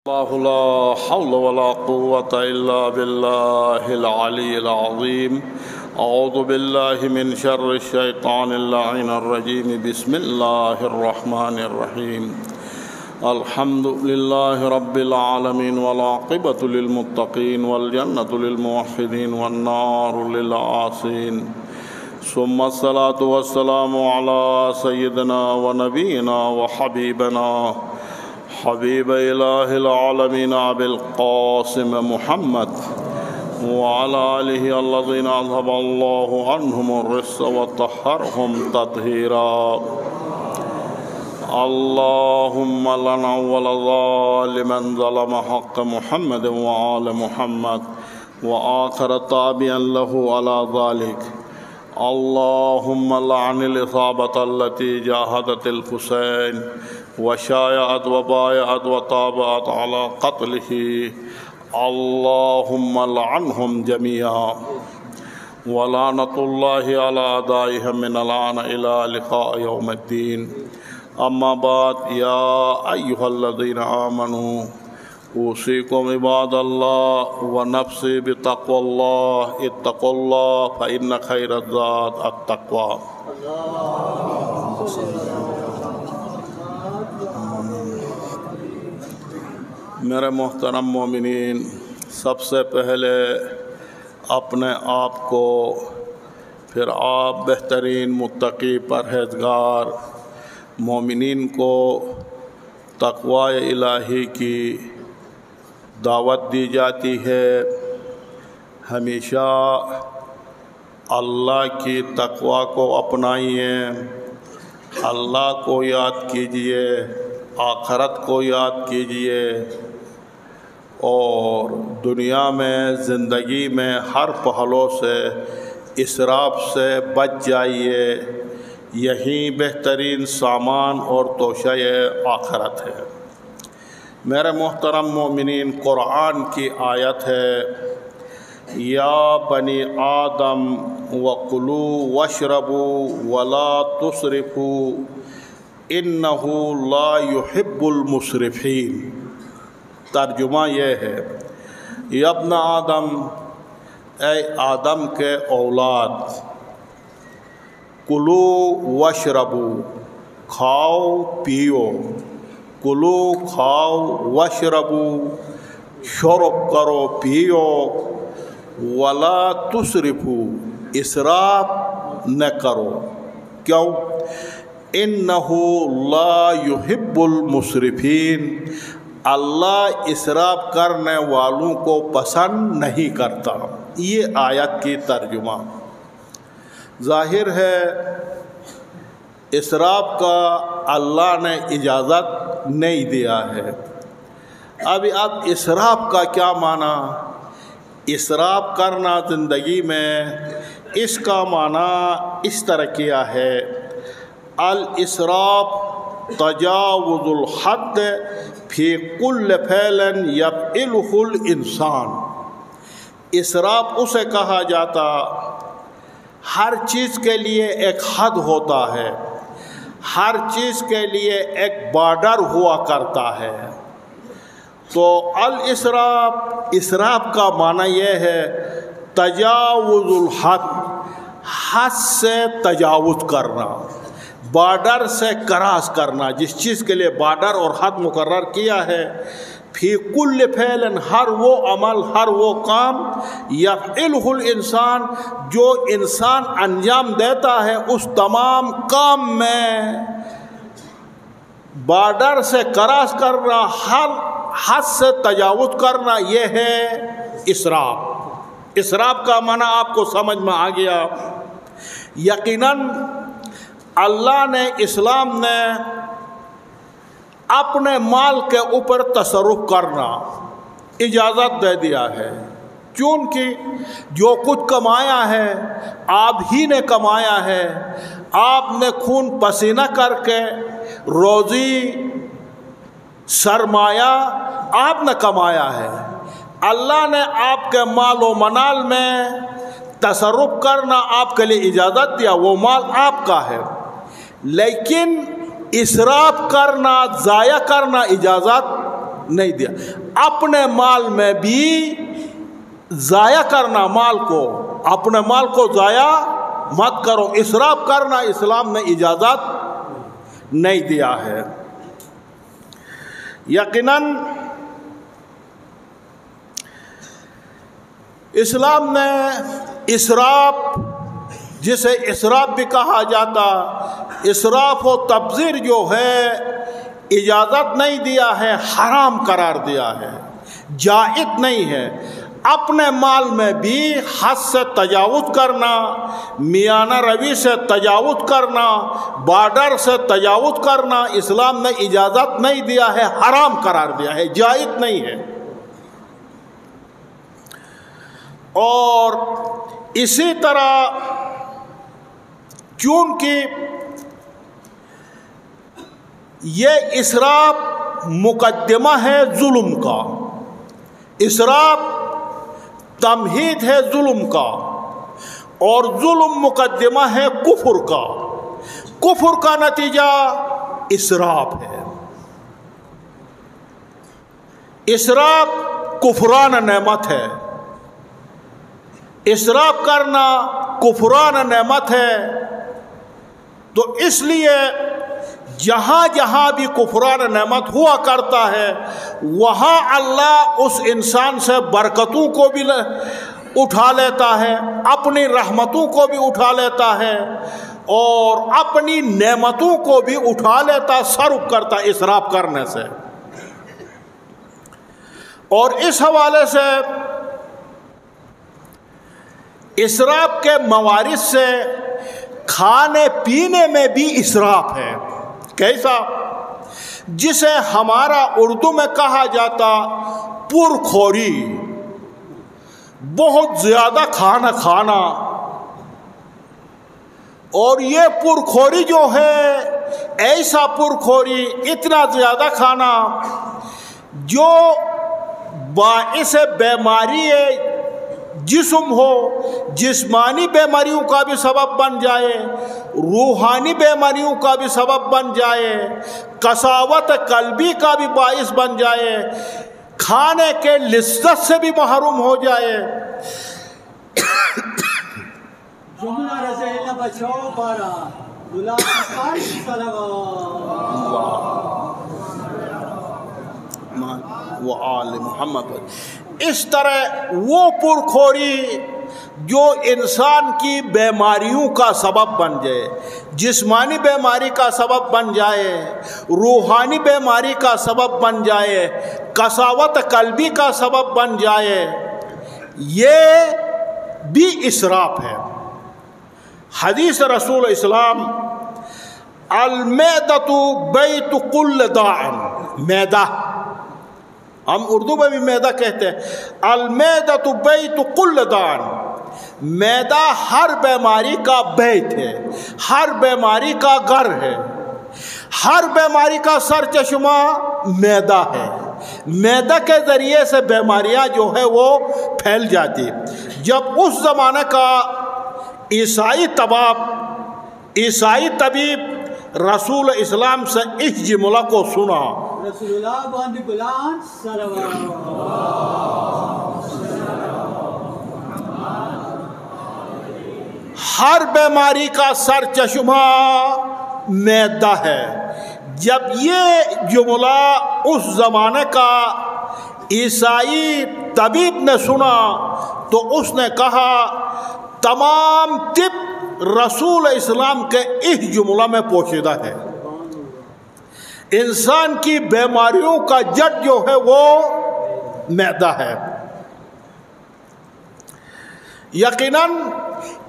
الله لا حول ولا قوة إلا بالله العلي العظيم. أعوذ بالله من شر الشيطان اللعين الرجيم. بسم الله الرحمن الرحيم. الحمد لله رب العالمين والعاقبة للمتقين والجنة للموحدين والنار للعاصين. ثم الصلاة والسلام على سيدنا ونبينا وحبيبنا حبيب إله العالمين أبي القاسم محمد وعلى آله الذين أذهب الله عنهم الرجس وطهرهم تطهيرا. اللهم لنا ولا ظالما ظلم حق محمد وآل محمد وآخر تابعا له على ذلك. اللهم لعن الإصابة التي جاهدت الحسين وشايعت وبايعت وطابعت على قتله. اللهم لعنهم جميعا ولعنة الله على أعدائهم من الآن إلى لقاء يوم الدين. أما بعد، يا أيها الذين آمنوا أوصيكم عباد الله ونفسي بتقوى الله. اتقوا الله فإن خير الزاد التقوى. میرے محترم مومنین، سب سے پہلے اپنے آپ کو، پھر آپ بہترین متقی پرہیزگار مومنین کو تقوی الہی کی دعوت دی جاتی ہے. ہمیشہ اللہ کی تقوی کو اپنائیے، اللہ کو یاد کیجئے، آخرت کو یاد کیجئے، اور دنیا میں زندگی میں ہر پہلو سے اسراف سے بچ جائیے. یہی بہترین سامان اور توشہ آخرت ہے. میرے محترم مومنین، قرآن کی آیت ہے، یا بنی آدم وکلوا واشربوا ولا تسرفوا انہ لا یحب المسرفین. ترجمہ یہ ہے، یا ابن آدم، اے آدم کے اولاد، کلو واشربو، کھاؤ پیو، کلو کھاؤ واشربو، شرب کرو پیو، ولا تسرفو، اسراف نہ کرو. کیوں؟ انہ لا یحب المسرفین، اللہ اسراف کرنے والوں کو پسند نہیں کرتا. یہ آیت کی ترجمہ. ظاہر ہے اسراف کا اللہ نے اجازت نہیں دیا ہے. اب اسراف کا کیا معنی؟ اسراف کرنا زندگی میں، اس کا معنی اس طرح کیا ہے، الاسراف تجاوز الحد فی کل فعل یفعلہ الانسان. اسراف اسے کہا جاتا، ہر چیز کے لیے ایک حد ہوتا ہے، ہر چیز کے لیے ایک بارڈر ہوا کرتا ہے. تو الاسراف، اسراف کا معنی یہ ہے تجاوز الحد، حد سے تجاوز کرنا، بارڈر سے کراس کرنا. جس چیز کے لیے بارڈر اور حد مقرر کیا ہے، فی کل فعل، ہر وہ عمل، ہر وہ کام، یفعلہ الانسان، جو انسان انجام دیتا ہے، اس تمام کام میں بارڈر سے کراس کرنا، ہر حد سے تجاوز کرنا، یہ ہے اسراف. اسراف کا معنی آپ کو سمجھ میں آ گیا. یقیناً اللہ نے، اسلام نے اپنے مال کے اوپر تصرف کرنا اجازت دے دیا ہے. چونکہ جو کچھ کمایا ہے آپ ہی نے کمایا ہے، آپ نے خون پسینہ کر کے روزی سرمایہ آپ نے کمایا ہے. اللہ نے آپ کے مال و منال میں تصرف کرنا آپ کے لیے اجازت دیا، وہ مال آپ کا ہے. لیکن اسراف کرنا، ضائع کرنا اجازت نہیں دیا. اپنے مال میں بھی ضائع کرنا، مال کو، اپنے مال کو ضائع مت کرو. اسراف کرنا اسلام نے اجازت نہیں دیا ہے. یقیناً اسلام نے اسراف، جسے اسراف بھی کہا جاتا، اسراف و تبذیر جو ہے اجازت نہیں دیا ہے، حرام قرار دیا ہے، جائز نہیں ہے. اپنے مال میں بھی حد سے تجاوز کرنا، میانہ روی سے تجاوز کرنا، بارڈر سے تجاوز کرنا اسلام نے اجازت نہیں دیا ہے، حرام قرار دیا ہے، جائز نہیں ہے. اور اسی طرح چونکہ یہ اسراف مقدمہ ہے ظلم کا، اسراف تمہید ہے ظلم کا، اور ظلم مقدمہ ہے کفر کا. کفر کا نتیجہ اسراف ہے. اسراف کفران نعمت ہے، اسراف کرنا کفران نعمت ہے. تو اس لیے جہاں جہاں بھی کفران نعمت ہوا کرتا ہے وہاں اللہ اس انسان سے برکتوں کو بھی اٹھا لیتا ہے، اپنی رحمتوں کو بھی اٹھا لیتا ہے، اور اپنی نعمتوں کو بھی اٹھا لیتا، صرف کرتا اسراف کرنے سے. اور اس حوالے سے اسراف کے موارد سے کھانے پینے میں بھی اسراف ہے. کیسا؟ جسے ہمارا اردو میں کہا جاتا پرخوری، بہت زیادہ کھانا کھانا. اور یہ پرخوری جو ہے، ایسا پرخوری، اتنا زیادہ کھانا جو باعث بیماری جسم ہو، جسمانی بیماریوں کا بھی سبب بن جائے، روحانی بیماریوں کا بھی سبب بن جائے، قساوت قلبی کا بھی باعث بن جائے، کھانے کے لذت سے بھی محروم ہو جائے. وآل محمد. اس طرح وہ پرخوری جو انسان کی بیماریوں کا سبب بن جائے، جسمانی بیماری کا سبب بن جائے، روحانی بیماری کا سبب بن جائے، قساوت قلبی کا سبب بن جائے، یہ بھی اسراف ہے. حدیث رسول اسلام المعدۃ بیت کل داء، معدہ ہم اردو میں بھی معدہ کہتے ہیں، المعدۃ بیت کل داء، معدہ ہر بیماری کا بیت ہے، ہر بیماری کا گھر ہے، ہر بیماری کا سر چشمہ معدہ ہے. معدہ کے ذریعے سے بیماریاں جو ہے وہ پھیل جاتی. جب اس زمانے کا عیسائی طبیب رسول اسلام سے اس جملہ کو سنا، رسول اللہ باندې ګلان صلوات، ہر بیماری کا سر چشمہ معدہ ہے. جب یہ جملہ اس زمانے کا عیسائی طبیب نے سنا تو اس نے کہا تمام طب رسول اسلام کے اس جملہ میں پوشیدہ ہے. انسان کی بیماریوں کا جڑ جو ہے وہ معدہ ہے. یقیناً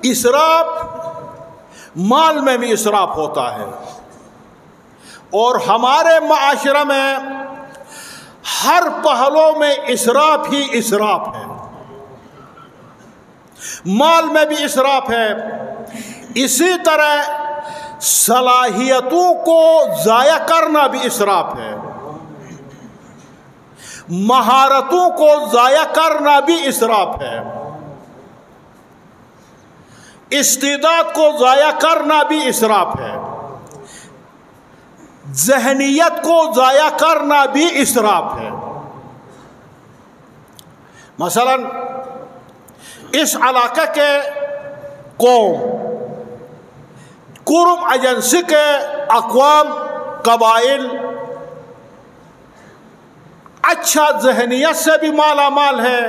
اسراف مال میں بھی اسراف ہوتا ہے، اور ہمارے معاشرے میں ہر پہلو میں اسراف ہی اسراف ہے. مال میں بھی اسراف ہے، اسی طرح صلاحیتوں کو ضائع کرنا بھی اسراف ہے، مہارتوں کو ضائع کرنا بھی اسراف ہے، استعداد کو ضائع کرنا بھی اسراف ہے. ذہنیت کو ضائع کرنا بھی اسراف ہے۔ مثلا اس علاقے کے قوم، قرم ایجنسی کے اقوام، قبائل اچھا ذہنیت سے بھی مالا مال ہے،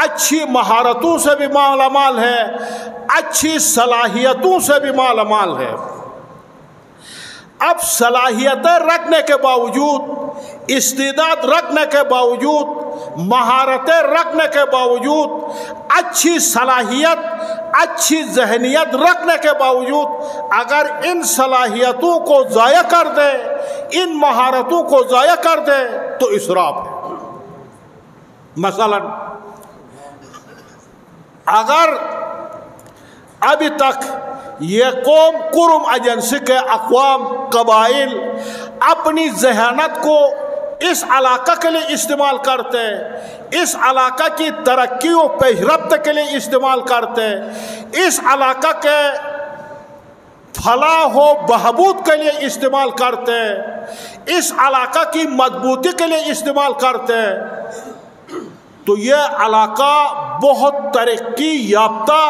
اچھی مہارتوں سے بھی مالا مال ہے، اچھی صلاحیتوں سے بھی مالا مال ہے۔ اب صلاحیتیں رکھنے کے باوجود، استعداد رکھنے کے باوجود، مہارتیں رکھنے کے باوجود، اچھی صلاحیت، اچھی ذہنیت رکھنے کے باوجود اگر ان صلاحیتوں کو ضائع کر دے، ان مہارتوں کو ضائع کر دے تو اسراف ہے۔ مثلا اگر ابھی تک یہ قوم، قرم ایجنسی کے اقوام، قبائل اپنی ذہانت کو اس علاقہ کے لیے استعمال کرتے، اس علاقہ کی ترقی و پیش رفت کے لیے استعمال کرتے، اس علاقہ کے فلاح و بہبود کے لیے استعمال کرتے، اس علاقہ کی مضبوطی کے لیے استعمال کرتے، تو یہ علاقہ بہت ترقی یافتہ،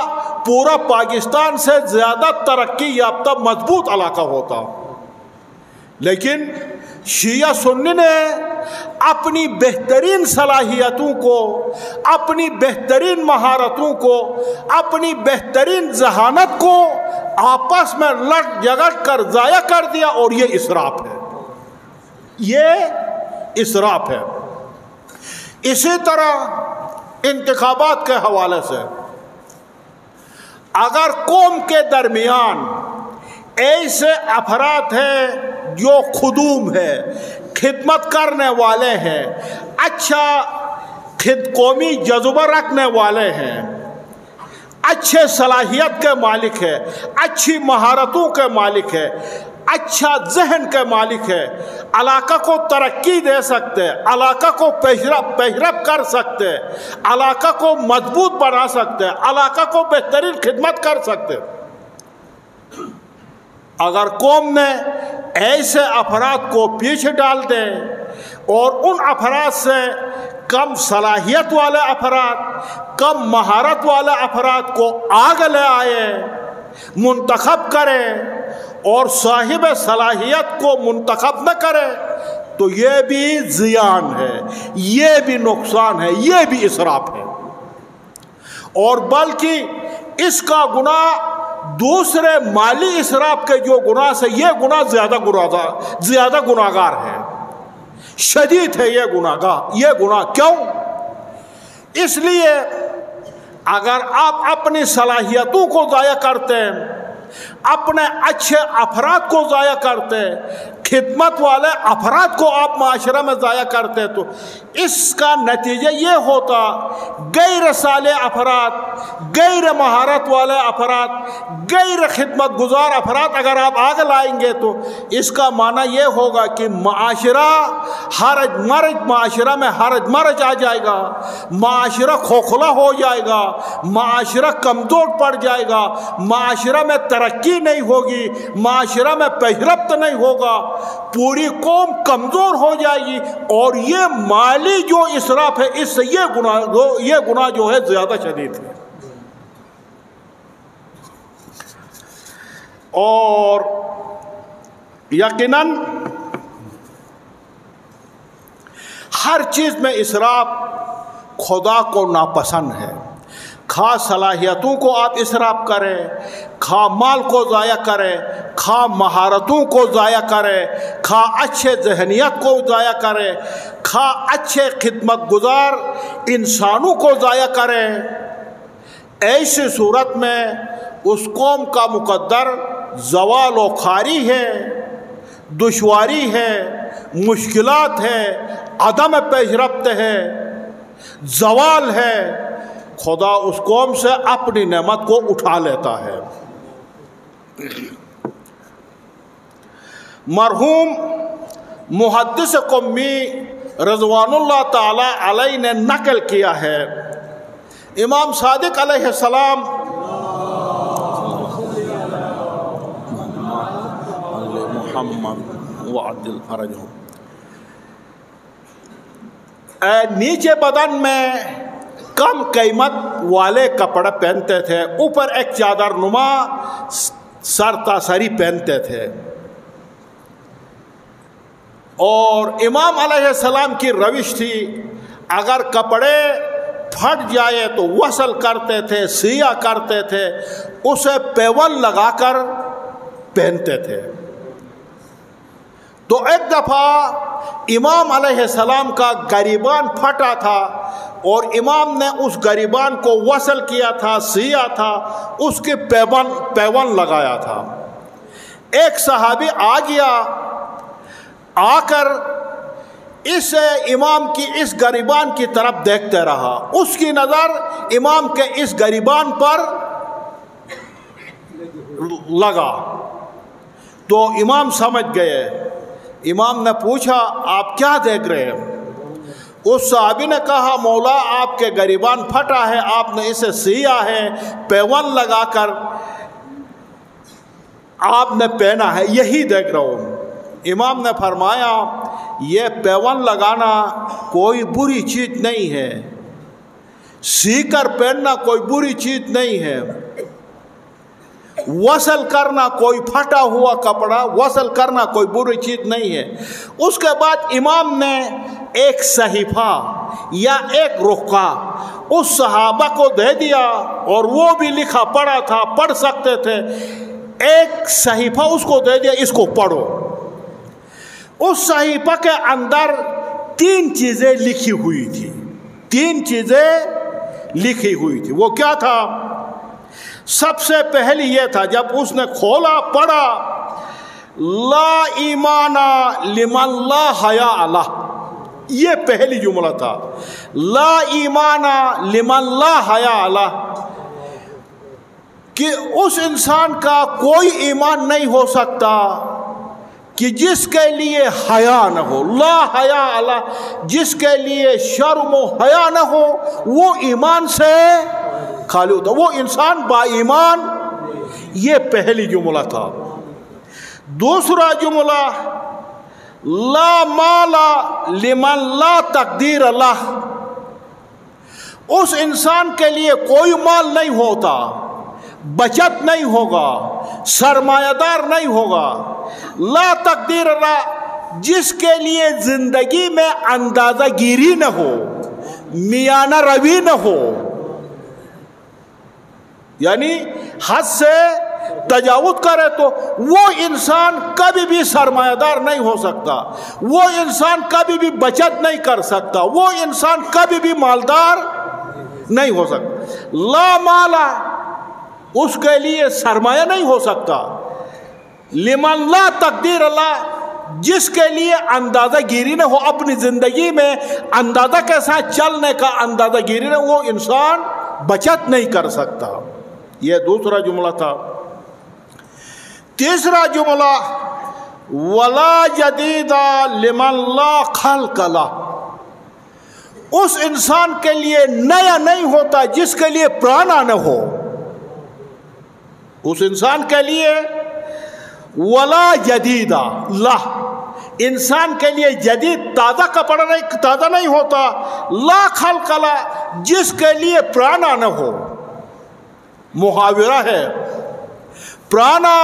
پورا پاکستان سے زیادہ ترقی یافتہ مضبوط علاقہ ہوتا۔ لیکن شیعہ سنی نے اپنی بہترین صلاحیتوں کو، اپنی بہترین مہارتوں کو، اپنی بہترین ذہانت کو آپس میں لڑ جھگڑ کر ضائع کر دیا، اور یہ اسراف ہے، یہ اسراف ہے۔ اسی طرح انتخابات کے حوالے سے اگر قوم کے درمیان ایسے افراد ہیں جو خدوم ہے، خدمت کرنے والے ہیں، اچھا قومی جذبہ رکھنے والے ہیں، اچھے صلاحیت کے مالک ہے، اچھی مہارتوں کے مالک ہے، اچھا ذہن کے مالک ہے، علاقہ کو ترقی دے سکتے، علاقہ کو پیشرفت کر سکتے، علاقہ کو مضبوط بنا سکتے، علاقہ کو بہترین خدمت کر سکتے، اگر قوم نے ایسے افراد کو پیچھے ڈال دے اور ان افراد سے کم صلاحیت والے افراد، کم مہارت والے افراد کو آگے لے آئے، منتخب کرے اور صاحب صلاحیت کو منتخب نہ کرے، تو یہ بھی زیان ہے، یہ بھی نقصان ہے، یہ بھی اسراف ہے۔ اور بلکہ اس کا گناہ دوسرے مالی اسراف کے جو گناہ سے یہ گناہ زیادہ گناہگار ہے، شدید ہے یہ گناہ۔ کیوں؟ اس لیے اگر آپ اپنی صلاحیتوں کو ضائع کرتے ہیں، اپنے اچھے افراد کو ضائع کرتے، خدمت والے افراد کو آپ معاشرہ میں ضائع کرتے، تو اس کا نتیجہ یہ ہوتا غیر صالح افراد، غیر مہارت والے افراد، غیر خدمت گزار افراد اگر آپ آگے لائیں گے تو اس کا معنی یہ ہوگا کہ معاشرہ معاشرہ میں حرج مرج آ جائے گا، معاشرہ کھوکھلا ہو جائے گا، معاشرہ کمزور پڑ جائے گا، معاشرہ میں ترقی نہیں ہوگی، معاشرہ میں پیشرفت نہیں ہوگا، پوری قوم کمزور ہو جائے گی، اور یہ مالی جو اسراف ہے اس سے یہ گناہ جو ہے زیادہ شدید ہے۔ اور یقیناً ہر چیز میں اسراف خدا کو ناپسند ہے، خواہ صلاحیتوں کو آپ اسراف کریں، خواہ مال کو ضائع کریں، خواہ مہارتوں کو ضائع کریں، خواہ اچھے ذہنیت کو ضائع کریں، خواہ اچھے خدمت گزار انسانوں کو ضائع کریں، ایسی صورت میں اس قوم کا مقدر زوال و خاری ہے، دشواری ہے، مشکلات ہے، عدم پیش رفت ہے، زوال ہے، خدا اس قوم سے اپنی نعمت کو اٹھا لیتا ہے۔ مرحوم محدث قمی رضوان اللہ تعالی علیہ نے نقل کیا ہے، امام صادق علیہ السلام محمد حرج ہو. نیچے بدن میں کم قیمت والے کپڑے پہنتے تھے, اوپر ایک چادر نما سر تاسری پہنتے تھے. اور امام علیہ السلام کی روش تھی, اگر کپڑے پھٹ جائے تو وصل کرتے تھے, سیا کرتے تھے, اسے پیول لگا کر پہنتے تھے. تو ایک دفعہ امام علیہ السلام کا گریبان پھٹا تھا اور امام نے اس گریبان کو وصل کیا تھا, سیا تھا, اس کے پیون لگایا تھا. ایک صحابی آ گیا, آ کر اس امام کی اس گریبان کی طرف دیکھتے رہا. اس کی نظر امام کے اس گریبان پر لگا تو امام سمجھ گئے. امام نے پوچھا آپ کیا دیکھ رہے ہیں؟ اس صحابی نے کہا مولا آپ کے گریبان پھٹا ہے, آپ نے اسے سیا ہے, پیون لگا کر آپ نے پہنا ہے, یہی دیکھ رہا ہوں. امام نے فرمایا یہ پیون لگانا کوئی بری چیز نہیں ہے, سی کر پہننا کوئی بری چیز نہیں ہے, وصل کرنا کوئی پھٹا ہوا کپڑا وصل کرنا کوئی بری چیز نہیں ہے. اس کے بعد امام نے ایک صحیفہ یا ایک رقعہ اس صحابہ کو دے دیا, اور وہ بھی لکھا پڑھا تھا, پڑھ سکتے تھے. ایک صحیفہ اس کو دے دیا, اس کو پڑھو. اس صحیفہ کے اندر 3 چیزیں لکھی ہوئی تھی, 3 چیزیں لکھی ہوئی تھی. وہ کیا تھا؟ سب سے پہلی یہ تھا, جب اس نے کھولا پڑھا, لا ایمان لمن لا حیا لہ, یہ پہلی جملہ تھا. لا ایمان لمن لا حیا لہ, کہ اس انسان کا کوئی ایمان نہیں ہو سکتا کہ جس کے لیے حیا نہ ہو. لا حیا لہ, جس کے لیے شرم و حیا نہ ہو, وہ ایمان سے خالی ہوتا, وہ انسان با ایمان. یہ پہلی جملہ تھا. دوسرا جملہ لا مال لمن لا تقدیر لہ, اس انسان کے لیے کوئی مال نہیں ہوتا, بچت نہیں ہوگا, سرمایہ دار نہیں ہوگا. لا تقدیر لہ, جس کے لیے زندگی میں اندازہ گیری نہ ہو, میانہ روی نہ ہو, یعنی حد سے تجاوز کرے, تو وہ انسان کبھی بھی سرمایہ دار نہیں ہو سکتا, وہ انسان کبھی بھی بچت نہیں کر سکتا, وہ انسان کبھی بھی مالدار نہیں ہو سکتا. لا مالا, اس کے لیے سرمایہ نہیں ہو سکتا. لمن لا تقدیر اللہ, جس کے لیے اندازہ گیری نہ ہو, اپنی زندگی میں اندازہ کے ساتھ چلنے کا اندازہ گیری نہ, وہ انسان بچت نہیں کر سکتا. یہ دوسرا جملہ تھا. تیسرا جملہ ولا جدید لمن لا خلق لہ, اس انسان کے لیے نیا نہیں ہوتا جس کے لیے پرانا نہ ہو. اس انسان کے لیے ولا جدید لہ, انسان کے لیے جدید تازہ کپڑا نہیں, تازہ نہیں ہوتا. لا خلق لہ, جس کے لیے پرانا نہ ہو. محاورہ ہے, پرانا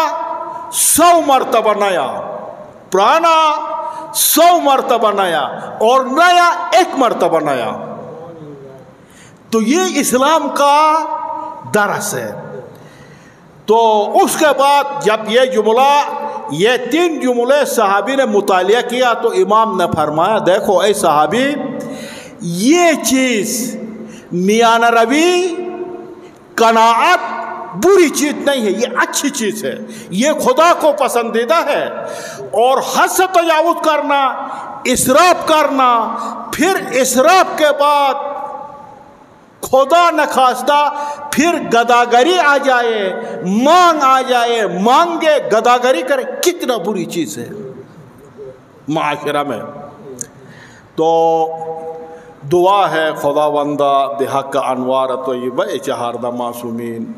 100 مرتبہ نیا, پرانا 100 مرتبہ نیا, اور نیا 1 مرتبہ نیا. تو یہ اسلام کا درس ہے. تو اس کے بعد جب یہ 3 جملے صحابی نے مطالعہ کیا, تو امام نے فرمایا دیکھو اے صحابی, یہ چیز میانہ روی, قناعت بری چیز نہیں ہے, یہ اچھی چیز ہے, یہ خدا کو پسندیدہ ہے. اور حد سے تجاوز کرنا, اسراف کرنا, پھر اسراف کے بعد خدا نخواستہ پھر گداگری آ جائے, مانگ آ جائے, مانگے گداگری کرے, کتنا بری چیز ہے معاشرہ میں. تو دعا ہے خداوندہ بحق انوار طیبہ چہاردہ معصومین,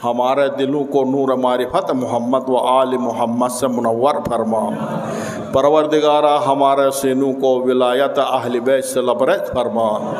ہمارے دلوں کو نور معرفت محمد و آل محمد سے منور فرما۔ پروردگارہ ہمارے سینوں کو ولایت اہل بیت سے لبریز فرما۔